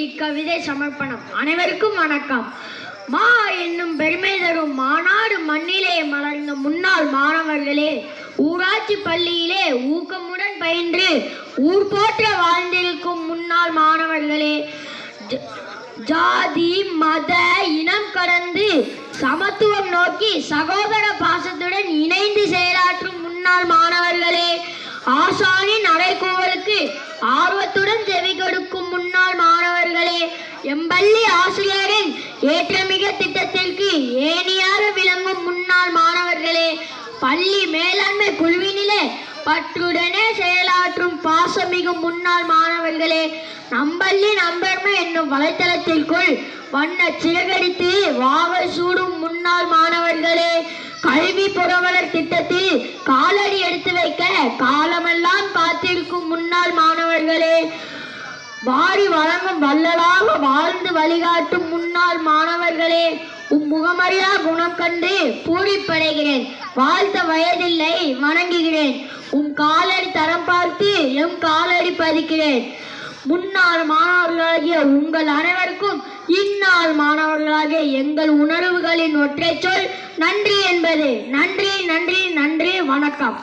இக்கவிதை சமர்ப்பணம். அனைவருக்கும் வணக்கம். மா என்னும் பெருமை தரும் மாநாடு மண்ணிலே மலர்ந்த முன்னாள் மாணவர்களே, ஊராட்சி பள்ளியிலே ஊக்கமுடன் பயின்று ஊர் போற்ற வாழ்ந்திருக்கும் முன்னாள் மாணவர்களே, ஜாதி மத இனம் கடந்து சமத்துவம் நோக்கி சகோதர பாசத்துடன் இணைந்து செயலாற்றும் முன்னாள் மாணவர்களே, ஆசானின் அறைகூவலுக்கு ஆர்வத்துடன் செவி கொடுக்கும் முன்னாள் மாணவர்களே, எம்பள்ளி ஆசிரியரின் ஏற்றமிக திட்டத்திற்கு ஏணியாக விளங்கும் முன்னாள் மாணவர்களே, பள்ளி மேலாண்மை குழுவினிலே பற்றுடனே செயலாற்றும் பாசமிகும் முன்னாள் மாணவர்களே, நம்பள்ளி நம்பர்மை என்னும் வலைத்தளத்திற்குள் வண்ண சிறகடித்து வாகை சூடும் முன்னாள் மாணவர்களே, கல்வி புரவலர் திட்டத்தில் காலடி எடுத்து வைக்க காலமெல்லாம் காத்திருக்கும் முன்னாள் மாணவர்களே, வாரி வழங்கும் வள்ளலாக வாழ்ந்து வழிகாட்டும் முன்னாள் மாணவர்களே, முகமறியா குணம் கண்டு பூரிப்படைகிறேன், வாழ்த்த வயதில்லை வணங்குகிறேன், காலடி தரம் பார்த்து எம் காலடி பதிக்கிறேன். முன்னாள் மாணவர்களாகிய உங்கள் அனைவருக்கும் இந்நாள் மாணவர்களாகிய எங்கள் உணர்வுகளின் ஒற்றை சொல் நன்றி என்பது. நன்றி நன்றி நன்றி, வணக்கம்.